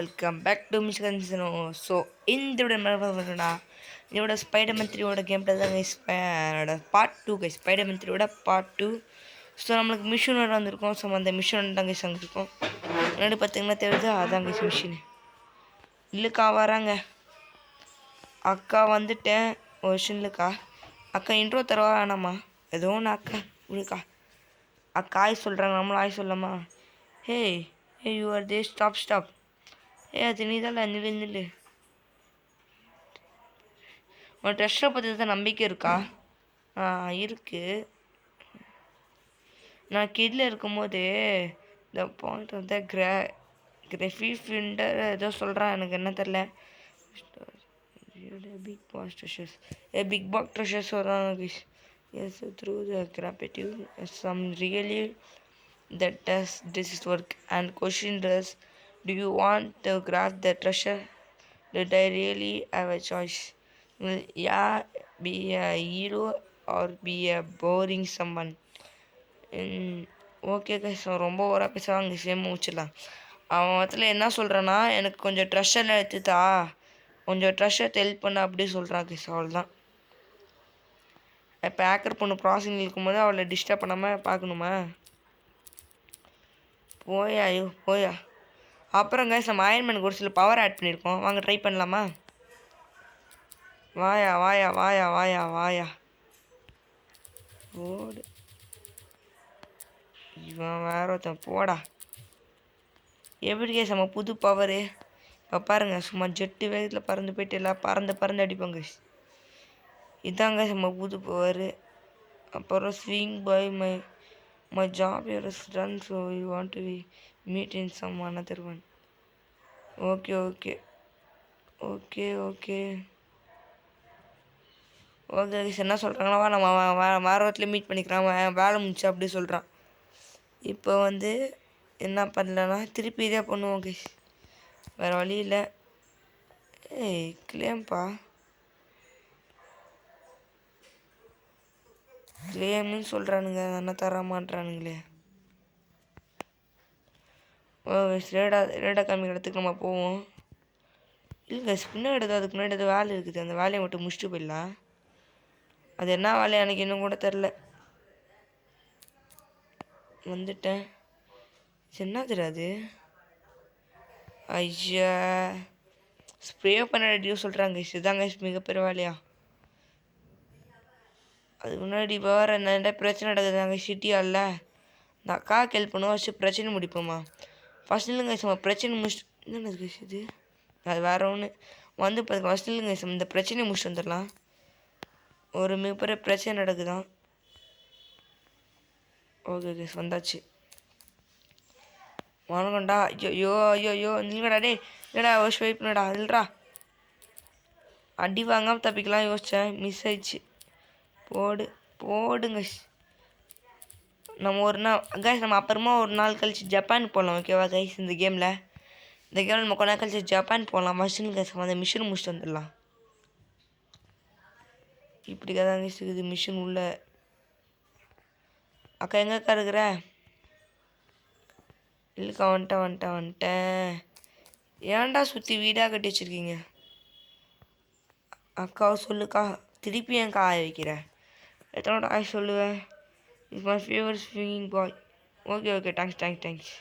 Welcome back to மிஸ்கன்சனோ. So இந்த விட இதோட ஸ்பைடர்மேன் 3யோட கேம் பிளே தான் கைஸ், பார்ட் 2 கைஸ். ஸ்பைடர்மேன் 3யோட பார்ட் 2. ஸோ நம்மளுக்கு மிஷின் வந்திருக்கோம். ஸோ அந்த மிஷின் தான் கைஸ் வந்திருக்கோம். முன்னாடி பார்த்தீங்கன்னா தெரியுது, அதான் கைஸ் மிஷின். இல்லைக்கா வராங்க அக்கா, வந்துட்டேன். ஒரு விஷயம் இல்லைக்கா, அக்கா இன்ட்ரோ தரவா வேணாமா? ஏதோ ஒன்று அக்கா இல்லைக்கா. அக்கா ஆய் சொல்கிறாங்க, நம்மளும் ஆய் சொல்லலாமா? Hey hey you are there, stop. அது நீ தான் நில்லு. உன் ட்ரெஸ்ஸை பற்றி தான் நம்பிக்கை இருக்கா? இருக்குது. நான் கிட்ல இருக்கும்போது த பாயிண்ட் ஆஃப் த கிராஃபிண்டர் ஏதோ சொல்கிறான், எனக்கு என்ன தெரில. பிக் பாக் ட்ரெஷர்ஸ் வராங்க. Yes, through the gratitude, some really that does this work. And question does, do you want to grab the treasure? Did I really have a choice? Well, yeah, be a hero or be a boring someone. Okay guys, ரொம்ப ஓவராக பேசுவாங்க. Same முடிச்சிடலாம். அவன் மொத்தத்தில் என்ன சொல்கிறான்னா, எனக்கு கொஞ்சம் ட்ரெஷர் எடுத்துத்தா, கொஞ்சம் ட்ரெஷர் ஹெல்ப் பண்ண அப்படி சொல்கிறான் கைஸ். அவ்வளோதான். இப்போ ஹேக்கர் பொண்ணு ப்ராசஸிங் இருக்கும்போது அவளை டிஸ்டர்ப் பண்ணாமல் பார்க்கணுமா? போயா. அப்புறம் கைஸ், நம்ம அயன்மேனுக்கு ஒரு சில பவர் ஆட் பண்ணியிருக்கோம். வாங்க ட்ரை பண்ணலாமா? வாயா ஓடு. இவன் வேற ஒருத்தன், போடா. எப்படி கேஸ் நம்ம புது பவரு? இப்போ பாருங்கள், சும்மா ஜெட்டு வேகத்தில் பறந்து போயிட்டு எல்லாம் பறந்து அடிப்பாங்க. இதாங்க நம்ம புது பவர். அப்புறம் swing by my job you're done, so you want to meet in some another one. Okay என்ன சொல்கிறாங்களா, நம்ம வாரத்தில் மீட் பண்ணிக்கிறான், வேலை முடிச்சு அப்படி சொல்கிறான். இப்போ வந்து என்ன பண்ணலன்னா திருப்பி இதே பண்ணுவோம் கைஸ், வேறு வழி இல்லை. கிளேம்பா, கிளேம்னு சொல்கிறானுங்க, என்ன தர மாட்டானுங்களே. ரேடா காமிக்கிற இடத்துக்கு நம்ம போவோம். இல்லை பின்னாடி அதுக்கு முன்னாடி ஏதோ வேலை இருக்குது, அந்த வேலையை மட்டும் முடிச்சுட்டு போயிடலாம். அது என்ன வேலையை எனக்கு இன்னும் கூட தெரில. வந்துட்டேன். என்ன தெரியாது. ஐயா, ஸ்ப்ரே பண்ண ரெடியோ சொல்கிறாங்க. இதுதாங்க மிகப்பெரிய வேலையா? அதுக்கு முன்னாடி வேறு நிறைய பிரச்சனை நடக்குதுங்க சிட்டியால். இந்த அக்காவுக்கு ஹெல்ப் பண்ணுவோம், வச்சு பிரச்சனை முடிப்போமா? ஃபஸ்ட் இல்லைங்க சும்மா பிரச்சனை முடிச்சுட்டு என்னது இது, அது வேறு ஒன்று வந்து இப்போ ஃபஸ்ட் இல்லைங்க இந்த பிரச்சனையை முடிச்சுட்டு வந்துடலாம். ஒரு மிகப்பெரிய பிரச்சனை நடக்குதான். ஓகே கேஸ், வந்தாச்சு. வணக்கம்டா. ஐயோ நில்கடா டே, இல்லைடா வெயிட் பண்ணடா, இல்லைடா. அடி வாங்காமல் தப்பிக்கலாம் யோசித்தேன், மிஸ் ஆயிடுச்சு. போடுங்க. நம்ம ஒரு நாள் கைஸ், நம்ம அப்புறமா ஒரு நாள் கழிச்சு ஜப்பான் போகலாம். ஓகேவா கைஸ்? இந்த கேமில் நம்ம கொஞ்ச நாள் கழிச்சு ஜப்பான் போகலாம். மஷின் கைஸ், அந்த மிஷின் முடிச்சுட்டு வந்துடலாம். இப்படிக்கா தான் கைஸ் இருக்குது மிஷின் உள்ள. அக்கா எங்கக்கா இருக்கிற? இல்லைக்கா, வந்துட்டேன். ஏன்டா சுற்றி வீடாக கட்டி வச்சுருக்கீங்க? அக்காவை சொல்லுக்கா, திருப்பி என் காய வைக்கிற. எத்தனோட ஆய் சொல்லுவேன். It's my favourite swinging bye. Okay thanks.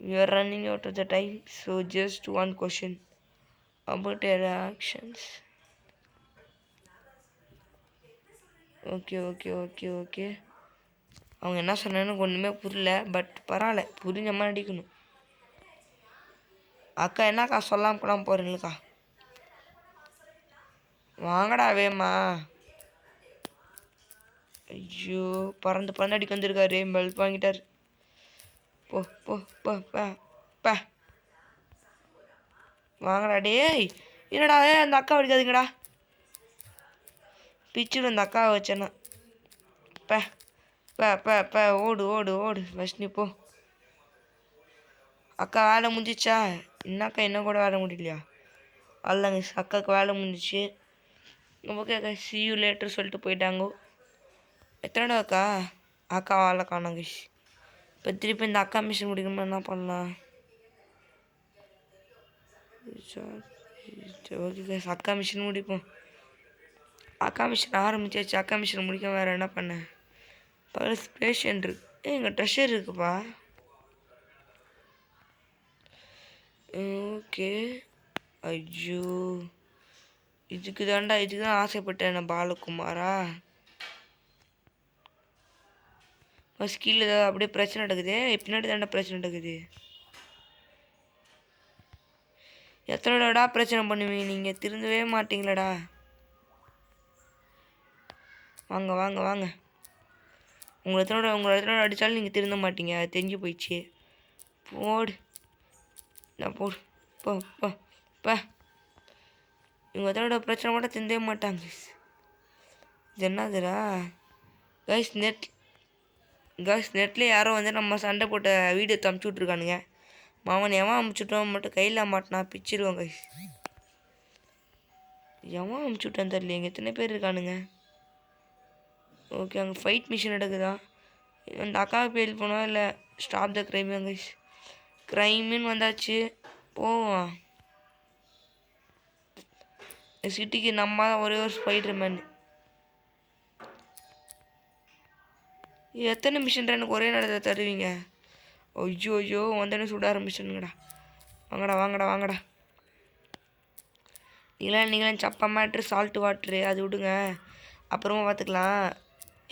We are running out of the time, so just one question about your actions. Okay. அவங்க என்ன சொன்னான்னு ஒன்றுமே புரியல, பட் பரவாயில்ல, புரிஞ்ச மாதிரி அடிக்கணும். அக்கா என்னக்கா சொல்லாமல் கூட போகிறீங்களுக்கா? வாங்கடா வேமா. ஐயோ, பறந்து அடிக்க வந்திருக்காரு, பெல்ட் வாங்கிட்டார். போ வாங்கடா டேய். என்னடா அந்த அக்கா அடிக்காதீங்கடா, பிச்சுடு அந்த அக்காவை வச்சேன்னா. ஓடு வஷ்ணி போ. அக்கா வேலை முடிஞ்சிச்சா? என்னக்கா என்ன கூட வேலை முடியலையா? அல்லங்க, அக்காவுக்கு வேலை முடிஞ்சிச்சு. ஓகே அக்கா, see you later சொல்லிட்டு போயிட்டாங்க. எத்தனை அக்கா வேலை காணாங்க. இப்போ திருப்பி இந்த அக்கா மிஷின் முடிக்கணுமா? என்ன பண்ணலாம்? ஓகே கைஸ், அக்கா மிஷின் முடிப்போம். அக்கா மிஷின் ஆரம்பிச்சாச்சு. அக்கா மிஷின் முடிக்க வேறு என்ன பண்ணேன்? பர்ஸ் பேஷண்ட் இருக்கு. எங்கள் ட்ரெஷர் இருக்குப்பா. ஓகே. ஐயோ, இதுக்கு தான் ஆசைப்பட்டேன் நான் பாலகுமாரா. ஃபஸ்ட் கீழே ஏதாவது அப்படியே பிரச்சனை நடக்குது. பின்னாடி தாண்டா பிரச்சனை நடக்குது. எத்தனோடா பிரச்சனை பண்ணுவீங்க நீங்கள்? திருந்தவே மாட்டீங்களடா. வாங்க வாங்க வாங்க. உங்களை எத்தனோட அடித்தாலும் நீங்கள் திருந்த மாட்டீங்க. அது தெரிஞ்சு போயிடுச்சு. போடு, நான் போடு, போ போ போ. இவங்க எத்தனோட பிரச்சனை மட்டும் திருந்தவே மாட்டாங்க. இது என்னதுடா கைஸ்? நெட்டில் யாரோ வந்து நம்ம சண்டை போட்ட வீடியோ அமுச்சு விட்ருக்கானுங்க. மாமன் எவன் அமுச்சுட்டோம் மட்டும் கையில் மாட்டினா பிச்சிடுவோம் கைஸ். எவன் அமுச்சு விட்டான்னு தெரியல. எங்கள் எத்தனை பேர் இருக்கானுங்க? ஓகே, அங்கே ஃபைட் மிஷின் நடக்குதா? அந்த அக்காவை பேர் போனோம் இல்லை ஸ்டாப் த க்ரைம் கைஸ். க்ரைமின்னு வந்தாச்சு. போவோம். சிட்டிக்கு நம்ம ஒரே ஒரு ஸ்பைடர் மேன். எத்தனை மிஷின் எனக்கு ஒரே நேரத்தை தருவீங்க? ஐயோ ஐயோ, வந்தோடனே சுட ஆரம்பிச்சிடுங்கடா. வாங்கடா வாங்கடா வாங்கடா. நீங்களாம் சப்பா மேட்ரு சால்ட்டு வாட்ரு அது விடுங்க, அப்புறமா பார்த்துக்கலாம்.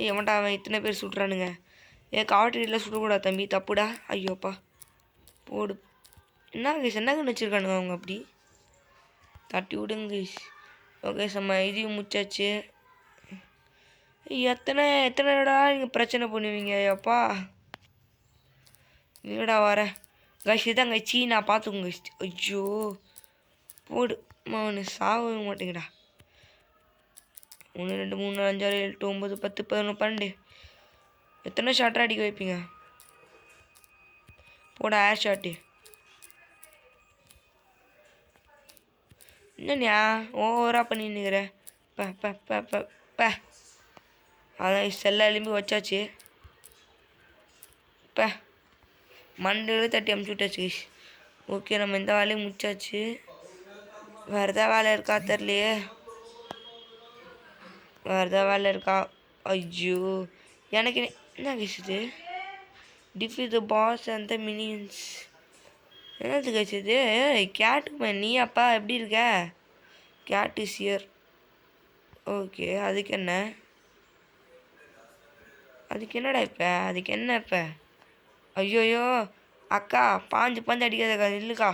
எவன்டா அவன் இத்தனை பேர் சுடுறானுங்க? காவட்டடியில் சுடக்கூடாது தம்பி, தப்புடா. ஐயோப்பா, போடு. என்ன கைஸ், என்ன கண்ணு வச்சுருக்கானுங்க அவங்க? அப்படி தட்டி விடுங்க கைஸ். ஓகே, நம்ம இதையும் முச்சாச்சு. எத்தனைடா நீங்கள் பிரச்சனை பண்ணுவீங்க? அப்பா இல்லைடா வரேன் கைஸ். இதாங்க சீனா பார்த்துக்கோங்க கைஸ். ஐயோ போடு, ஒன்று சாக மாட்டேங்கடா. 1 2 3 4 5 6 7 8 9 10 11 12. எத்தனை ஷார்ட்டாக அடிக்க வைப்பீங்க? போட ஏர் ஷாட்டு. என்னண்ணா ஓவராக பண்ணின்னுக்கிற? ப ப ப ப ப அதான் செல்ல எலும்பி வச்சாச்சு. இப்போ மண்டையில தட்டி அமுச்சு விட்டாச்சு கைஸ். ஓகே, நம்ம இந்த வேலையும் முடிச்சாச்சு. வேறு எதாவது வேலை இருக்கா தெரியலையே. வேறு எதாவது வேலை இருக்கா? ஐயோ, எனக்கு என்ன கைஸ் இது? Defeat the boss and the minions. என்னது கைஸ் இது? கேட்டு நீ அப்பா எப்படி இருக்க? Gate is here. ஓகே, அதுக்கு என்ன? அதுக்கு என்னடா இப்போ? அதுக்கு என்ன இப்போ? ஐயோயோ அக்கா, பாஞ்சு அடிக்காதக்கா, நில்லுக்கா.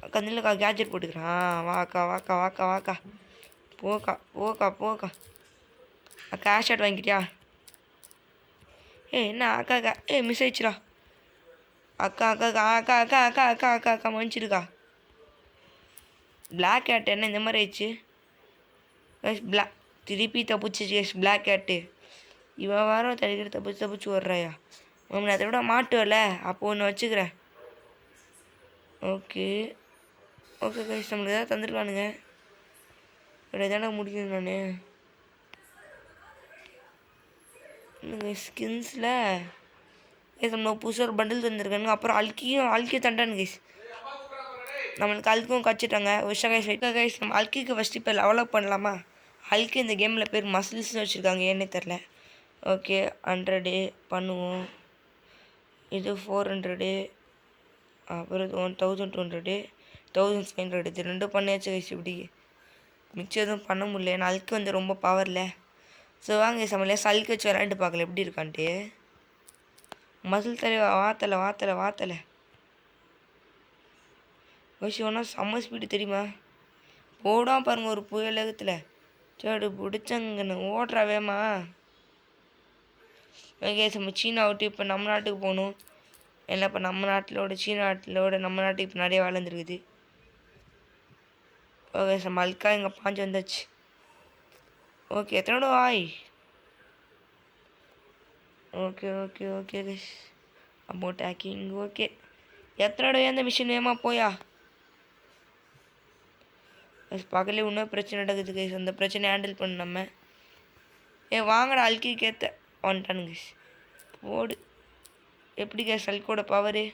அக்கா நில்லுக்கா, கேஜெட் போட்டுக்கிறான். வாக்கா வாக்கா வாக்கா வாக்கா. போக்கா போக்கா போக்கா. அக்கா ஆஷ் ஷாட் வாங்கிட்டியா? என்ன அக்கா அக்கா? மிஸ் ஆயிடுச்சுடா. அக்கா அக்கா அக்கா அக்கா அக்கா அக்கா அக்கா அக்கா அக்கா மன்னிச்சிருக்கா. பிளாக் கேட் என்ன இந்த மாதிரி ஆயிடுச்சு? திருப்பி தப்பிச்சு பிளாக் கேட்டு. இவன் வாரம் தடுக்கிற தப்பிச்சு வர்றாயா? நான் அதை விட மாட்டுவல, அப்போ ஒன்று வச்சுக்கிறேன். ஓகே ஓகே கைஸ், நம்மளுக்கு எதாவது தந்துருக்கானுங்க. வேறு எதானே முடிக்கணும் நான். இன்னுங்க ஸ்கின்ஸில் நம்ம புதுசாக ஒரு பண்டில் தந்துருக்கானுங்க. அப்புறம் அல்கியும் தண்டானு கைஸ். நம்மளுக்கு அல்க்கும் கச்சிட்டாங்க. விஷயம் கைஸ் வைக்க கைஸ். நம்ம அல்கிக்கு ஃபஸ்ட்டு இப்போ லெவலப் பண்ணலாமா? அல்கி இந்த கேமில் பேர் மசில்ஸ்னு வச்சுருக்காங்க, ஏன்னே தெரில. ஓகே, 100 பண்ணுவோம். இது 400, அப்புறம் 1200, 1500. இது 2 பண்ணியாச்சு கைஸ். இப்படி மிச்சம் எதுவும் பண்ண முடியல. ஏன்னா அல்க்கு வந்து ரொம்ப பவரில். ஸோ வாங்க சமையல் சல்க்கு வச்சு விளையாண்டு பார்க்கல எப்படி இருக்கான்ட்டு. மசில் தலை வாத்தலை வச்சு ஒன்றா செம்ம ஸ்பீடு தெரியுமா? போடாமல் பாருங்கள் ஒரு புயலகத்தில். சேடு பிடிச்சங்கன்னு ஓடுறா வேமா. வெங்கேஷ் நம்ம சீனா விட்டு இப்போ நம்ம நாட்டுக்கு போகணும். ஏன்னா இப்போ நம்ம நாட்டிலோட சீனா நாட்டிலோட நம்ம நாட்டுக்கு இப்போ நிறைய வேலை வந்துருக்குது. ஓகே, நம்ம அல்கா இங்கே பாஞ்சு வந்தாச்சு. ஓகே, எத்தனோட வாய்? Okay okay okay guys, amount hacking. Okay, எத்தனோட அந்த மிஷின் வேமா போயா? பக்கத்துலேயே இன்னும் பிரச்சனை நடக்குது கைஸ். அந்த பிரச்சனையை ஹேண்டில் பண்ணு நம்ம. வாங்கடா அல்கிக்கு ஏற்ற வந்துட்டானு கைஸ். போடு. எப்படி கைஸ் அல்கோட பவரு?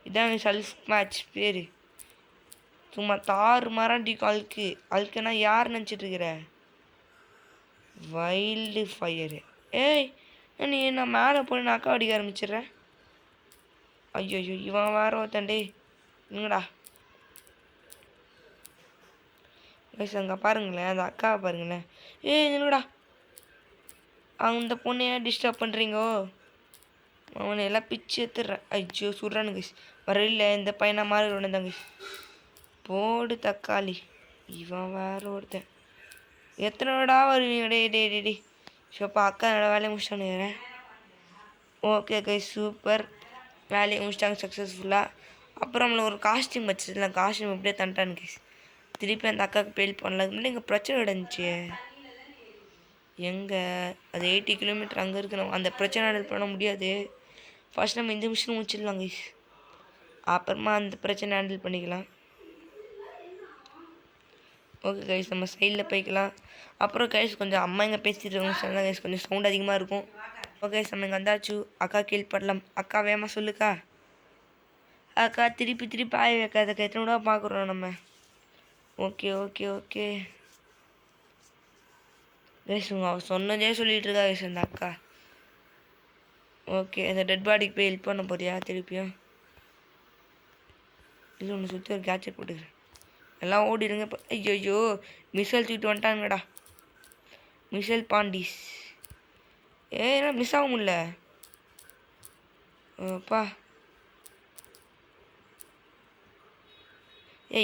இதான் சல்ஃப் மேட்ச் பேர். சும்மா தாறு மராண்டி அல்க்கு. அல்க்குனா யார் நினச்சிட்ருக்கிற? Wild fire. ஏய் நீ நான் மேலே போய் நான் அக்கா அடிக்க ஆரம்பிச்சிடுறேன். ஐயோ இவன் வேற ஒருத்தண்டே இங்கடா. கைஸ் அங்கே பாருங்களேன், அந்த அக்காவை பாருங்களேன். ஏய் என்னடா அந்த பொண்ணையா டிஸ்டர்ப் பண்ணுறீங்கோ? அவனை எல்லாம் பிச்சு எடுத்துடுறேன். ஐயோ சுடுறானு கைஸ். வரையில் இந்த பையனை மாதிரி ஒன்று தாங்க. போடு தக்காளி. இவன் வேற ஒருத்தன். எத்தனைடா வருவீங்க? டே டே டே டே ஷோப்பா அக்கா என்னோட வேலையை முடிச்சிட்டானுங்கிறேன். ஓகே கைஸ் சூப்பர், வேலையை முடிச்சிட்டாங்க சக்ஸஸ்ஃபுல்லாக. அப்புறம் நம்மளை ஒரு காஸ்டியூம் வச்சுருக்கலாம். காஸ்டியூம் எப்படியே தண்டான்னு கைஸ். திருப்பி அந்த அக்காவுக்கு பெயில் பண்ணலாம். முன்னாடி இங்கே பிரச்சனை நடந்துச்சு. எங்கே அது 80 கிலோமீட்டர் அங்கே இருக்கு. நம்ம அந்த பிரச்சனை ஹேண்டில் பண்ண முடியாது. ஃபர்ஸ்ட் நம்ம இந்த மிஷின் முடிச்சிடலாம் கைஸ், அப்புறமா அந்த பிரச்சனை ஹேண்டில் பண்ணிக்கலாம். ஓகே கைஸ் நம்ம சைடில் போய்க்கலாம். அப்புறம் கைஸ் கொஞ்சம் அம்மா இங்கே பேசிட்டு இருக்காங்க சொன்னால் கைஸ் கொஞ்சம் சவுண்ட் அதிகமாக இருக்கும். ஓகே நம்ம இங்கே வந்தாச்சு. அக்கா கீழ் படலாம். அக்கா வேகமாக சொல்லுக்கா. அக்கா திருப்பி திருப்பி ஆய வைக்காத எத்தனை விட பார்க்குறோம் நம்ம. ஓகே ஓகே ஓகே கைஸ் அவள் சொன்னதே சொல்லிகிட்டு இருக்கா கைஸ் அந்த அக்கா. ஓகே அந்த டெட் பாடிக்கு போய் ஹெல்ப் பண்ண போறியா திருப்பியும்? இல்லை ஒன்று சுற்றி ஒரு கேட்செட் போட்டுக்கிறேன். எல்லாம் ஓடிடுங்க இப்போ. ஐயோ மிசைல் தூக்கிட்டு வந்துட்டாங்கடா. மிசைல் பாண்டிஸ். ஏன்னா மிஸ் ஆக முடியல. அப்பா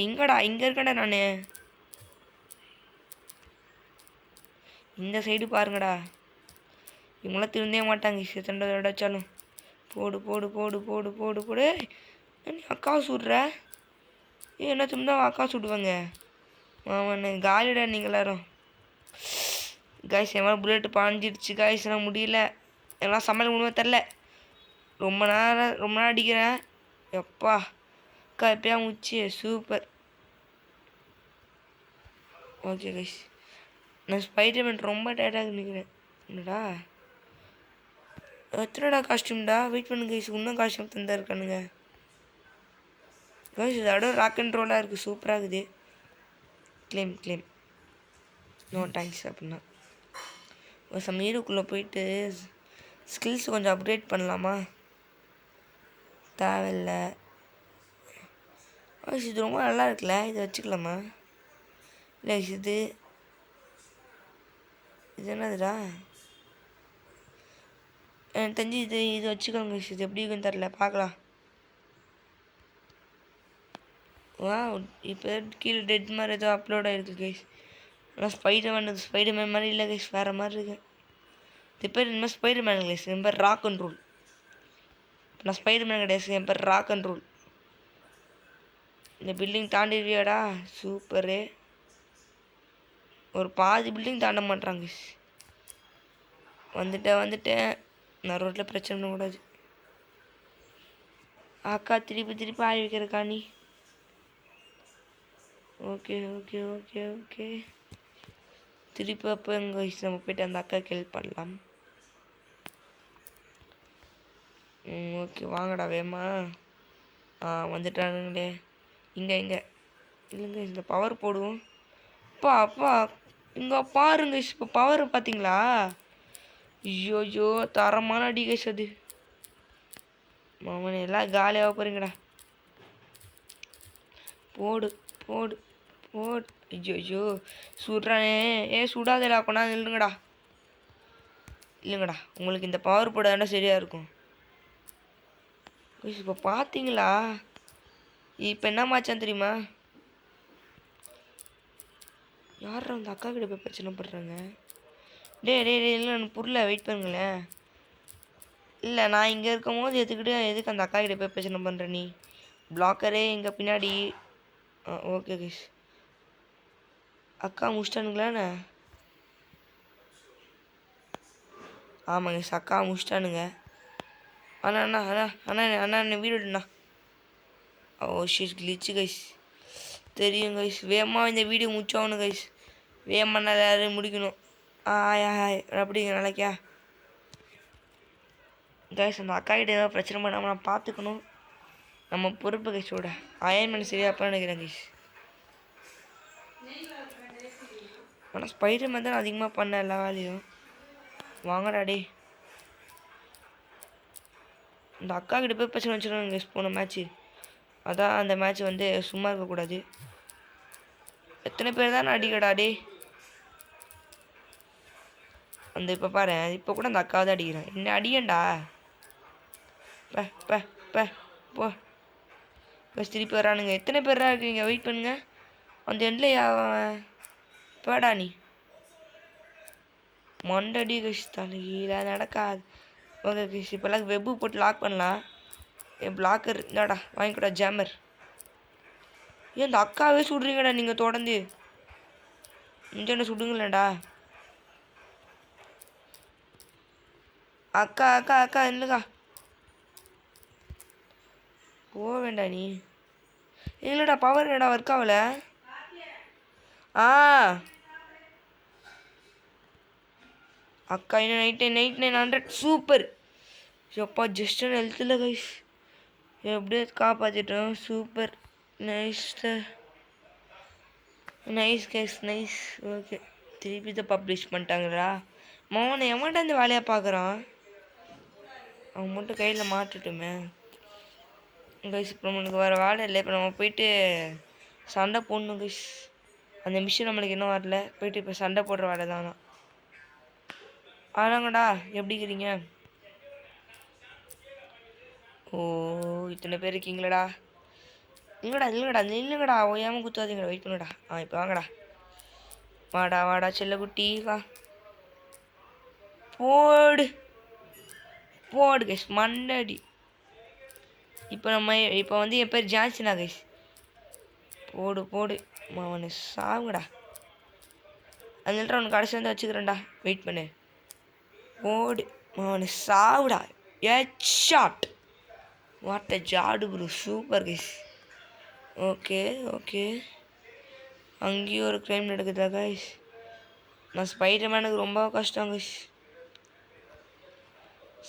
இங்கடா இங்கே இருக்கடா. நான் இந்த சைடு பாருங்கடா. இவங்களாம் திருந்தே மாட்டாங்க. செத்தண்டை அடைச்சாலும் போடு போடு போடு போடு போடு போடு. நீ அக்கா சுடுற? என்ன திரும்ப அக்கா சுடுவாங்க? ஆமாண்ணே காலிடா நீங்கள் எல்லாரும். காய்ஸ் என் மேலே புல்லெட்டு பாஞ்சிடுச்சு காய்ஸ். நான் முடியல. எல்லாம் சமையல் முடியுமா தெரில. ரொம்ப நேரம் அடிக்கிறேன். எப்பா அக்கா எப்பயா முடிச்சு. சூப்பர். ஓகே கைஸ் நான் ஸ்பைடர்மேன் ரொம்ப டயர்டாக நிற்கிறேன். என்னடா எத்தனைடா காஸ்டியூம்டா? வெயிட் பண்ணுங்க கைஸ், இன்னும் காஸ்டியூம் தந்தா இருக்கானுங்க கைஸ். இதோட ராக் அண்ட் ரோலாக இருக்குது. சூப்பராக இருக்குது. Claim claim no thanks. அப்படின்னா மீருக்குள்ளே போயிட்டு ஸ்கில்ஸ் கொஞ்சம் அப்டேட் பண்ணலாமா? தேவையில்லை கைஸ். இது ரொம்ப நல்லா இருக்குல்ல, இதை வச்சுக்கலாமா? இல்லை இது என்னதுடா? எனக்கு தெரிஞ்சு இது வச்சுக்கோங்க. இது எப்படி இருக்குன்னு தெரில, பார்க்கலாம். வா இப்போ கீழே டெட் மாதிரி ஏதோ அப்லோட் ஆகிருக்கு கைஸ். ஆனால் ஸ்பைடர்மேன் மாதிரி இல்லை கைஸ், வேறு மாதிரி இருக்கு. இது பேர் இனிமேல் ஸ்பைடர்மேன் கைஸ். என் பேர் ராக் அண்ட் ரூல். நான் ஸ்பைடர்மேன் கிடையாது, என் பேர் ராக் அண்ட் ரூல். இந்த பில்டிங் தாண்டிடுவியாடா? சூப்பரு. ஒரு பாதி பில்டிங் தாண்ட மாட்டாங்க. வந்துட்டேன் நான் ரோட்டில் பிரச்சனை பண்ணக்கூடாது. அக்கா திருப்பி திருப்பி ஆய் வைக்கிறக்கா நீ. ஓகே ஓகே ஓகே ஓகே திருப்பி அப்போ எங்கள் நம்ம போய்ட்டு அந்த அக்காவுக்கு ஹெல்ப் பண்ணலாம். ஓகே வாங்கடா வேமா. வந்துட்டானுங்களே. இங்கே இல்லைங்க இந்த பவர் போடுவோம். அப்பா இங்கே பாருங்க இப்போ பவர் பார்த்தீங்களா? ஐயோ தரமான அடி கைஸ். அது மாமன் எல்லாம் காலியாக போகிறீங்கடா. போடு போடு போடு. ஐயோ சுடுறானே. சுடாதடா கொண்டா இல்லைங்கடா. உங்களுக்கு இந்த பவர் போடாண்டா சரியாக இருக்கும். இப்போ பார்த்தீங்களா? இப்போ என்ன மாச்சான் தெரியுமா? யாரும் அந்த அக்கா கிட்ட போய் பிரச்சனை படுறாங்க. டே இல்லை நான் புரியல. வெயிட் பண்ணுங்களேன். இல்லை நான் இங்கே இருக்கும் போது எதுக்கு அந்த அக்கா கிட்ட போய் பிரச்சனை பண்ணுற நீ? பிளாக்கரே இங்கே பின்னாடி. ஓகே கைஸ் அக்கா முடிச்சிட்டானுங்களாண்ணே? ஆமாங்க கைஸ் அக்கா முடிச்சிட்டானுங்க. அண்ணா என்ன வீடியோண்ணா. ஷீஸ் கிளிச்சு கைஸ். தெரியும் கைஸ். வேகமாக இந்த வீடியோ முடிச்சாகணும் கைஸ். வேகமாக எல்லாரும் முடிக்கணும். அப்படிங்க நாளைக்கா கைஸ் அந்த அக்கா கிட்ட ஏதாவது பிரச்சனை பண்ணாமல் நான் பார்த்துக்கணும். நம்ம பொறுப்பு கைஸோட அயன்மேன் சரியா அப்போ நினைக்கிறேன் கைஸ். ஆனால் ஸ்பைடர்மேன் தான் அதிகமாக பண்ண எல்லா வேலையும். வாங்கடா டே. இந்த அக்கா கிட்ட போய் பிரச்சனை வச்சுருவாங்க கைஸ் போன மேட்ச்சு. அதான் அந்த மேட்ச் வந்து சும்மா இருக்கக்கூடாது. எத்தனை பேர் தான் அடிக்கடா டே. அந்த இப்போ பாரு இப்போ கூட அந்த அக்காவை தான் அடிக்கிறேன். என்ன அடியேன்டா போ பஸ் திருப்பி வரானுங்க. எத்தனை பேரா இருக்கீங்க? வெயிட் பண்ணுங்க. அந்த எண்ட்லையா பேடா நீ மண்டடி கஷ் தலையில நடக்காது. ஓகே கஷ் இப்போல்லாம் வெப்பு போட்டு லாக் பண்ணலாம். என் பிளாக்கர் என்னடா வாங்கிக்கூடா ஜாமர். ஏன் இந்த அக்காவே சுடுறீங்கடா நீங்கள் தொடர்ந்து. இங்கே என்ன சுடுங்களேடா. அக்கா அக்கா அக்கா இல்லைக்கா போ வேண்டா நீ. இல்லைடா பவர் என்னடா ஒர்க் ஆகல. அக்கா இன்னும் 9900 சூப்பர். எப்பா ஜஸ்ட் ஹெல்த்தில் கைஸ் எப்படியோ காப்பாற்றிட்டோம். Super nice nice guys nice. Okay திருப்பி இதை பப்ளிஷ் பண்ணிட்டாங்களா. மோனை எவன்டா இந்த வேலையாக பார்க்குறான். அவன் மட்டும் கையில் மாட்டுட்டுமே கைஸ். இப்போ நம்மளுக்கு வேறு வேலை இல்லை. இப்போ நம்ம போயிட்டு சண்டை போடணும் கைஸ். அந்த மிஷின் நம்மளுக்கு இன்னும் வரல. போயிட்டு இப்போ சண்டை போடுற வேலை தானா. ஆனாங்கடா எப்படி இருக்கிறீங்க? ஓ இத்தனை பேர் இருக்கீங்களடா. இல்லைங்கடா ஓயாமல் குத்தாதீங்கடா. வெயிட் பண்ணுடா. இப்போ வாங்கடா. வாடா செல்லக்குட்டி வா. போடு கைஸ் மண்டடி. இப்போ வந்து என் பேர் ஜான்சனா கைஸ். போடு அவனு சாவுங்கடா. அதுல அவனுக்கு கடைசி வந்து வச்சுக்கிறேன்டா. வெயிட் பண்ணு. போடு அவனு சாவுடா. Head shot. வாட் அ ஜாடு ப்ரோ. Super guys. ஓகே அங்கேயும் ஒரு க்ரைம் நடக்குதா கைஸ். நான் ஸ்பைடர்மேனுக்கு ரொம்ப கஷ்டம் கைஸ்.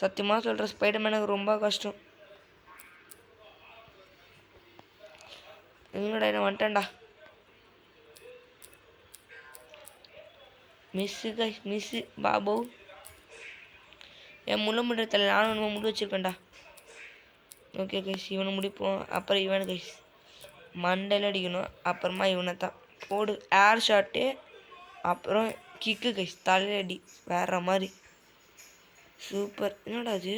சத்தியமாக சொல்கிறேன் ஸ்பைடர்மேனுக்கு ரொம்ப கஷ்டம். இல்லைடா என்ன வந்துட்டேன்டா. மிஸ்ஸு பாபு. என் முள்ளமுடியத்தில் நானும் நம்ம முடி வச்சுருக்கேன்டா. ஓகே கைஸ் இவனை முடிப்போம். அப்புறம் இவனு கைஸ் மண்டையில் அடிக்கணும். அப்புறமா இவனை தான் போடு ஏர் ஷாட்டு. அப்புறம் கிக்கு கைஸ் தலையடி வேற மாதிரி. சூப்பர். என்னடா அது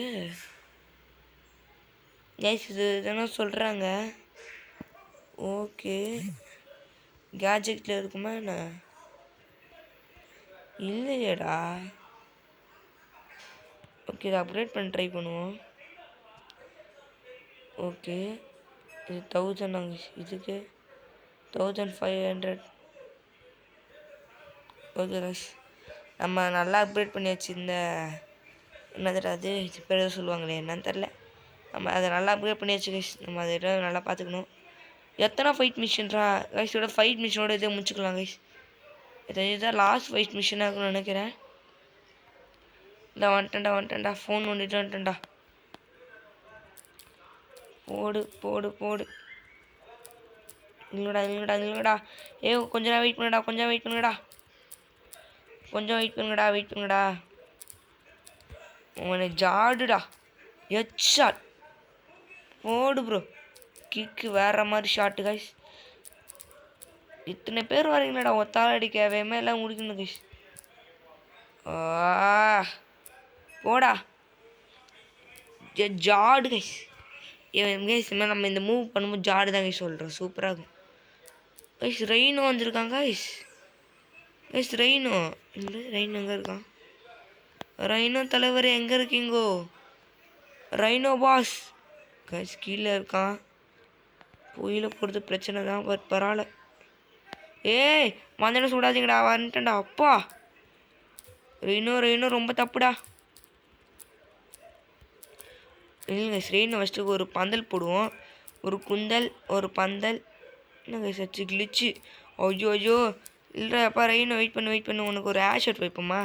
கைஸ் இது என்ன சொல்கிறாங்க. ஓகே கேஜெட்டில் இருக்குமா என்ன இல்லையேடா. ஓகே இதை அப்கிரேட் பண்ணி ட்ரை பண்ணுவோம். ஓகே இது 1000 இதுக்கு 1500. ஓகே கைஸ் நம்ம நல்லா அப்கிரேட் பண்ணியாச்சு. இந்த என்னதுடா அது இது பேர் எதுவும் சொல்லுவாங்களே என்னன்னு தெரில. நம்ம அதை நல்லா அப்கிரேட் பண்ணியாச்சு கைஸ். நம்ம அதை நல்லா பார்த்துக்கணும். எத்தனை ஃபைட் மிஷின்ரா கைஸோட ஃபைட் மிஷினோட இதை முடிச்சுக்கலாம் கைஸ். இதுதான் லாஸ்ட் ஃபைட் மிஷினாக இருக்குன்னு நினைக்கிறேன். இல்லை வந்துட்டேன்டா ஃபோன் வந்துட்டு வந்துட்டேன்டா. போடு இல்லைடா. கொஞ்சம் வெயிட் பண்ணுங்கடா. உன்னை ஜாடுடா. Head shot. போடு ப்ரோ. கிக்கு வேற மாதிரி ஷாட்டு கைஸ். இத்தனை பேர் வரீங்களாடா ஒத்தாள் அடிக்க வேமே எல்லாம் முடிக்கணும் கைஸ். போடா ஜாடு கைஸ். கைஸ் நம்ம இந்த மூவ் பண்ணும்போது ஜாடு தான் கைஸ் சொல்கிறோம். சூப்பராக இருக்கும் கைஸ். ரெயினோ வந்திருக்காங்க கைஸ். ரெயினோ எங்கே இருக்கான்? ரெயினோ தலைவர் எங்கே இருக்கீங்கோ? ரெயினோ பாஸ் கைஸ் கீழே இருக்கான். புயல போகிறது பிரச்சனை தான். பரவாயில்ல. மந்தன சுடாதீங்கடா. வந்துட்டேன்டா. அப்பா ரெயினோ ரொம்ப தப்புடா. இல்லைங்க ரெயினோ ஃபஸ்ட்டு ஒரு பந்தல் போடுவோம். ஒரு குந்தல் ஒரு பந்தல். என்னங்க சச்சு கிழிச்சு. ஐயோ இல்லைப்பா ரெயினோ வெயிட் பண்ணு உனக்கு ஒரு ஏர் ஷாட் வைப்போமா.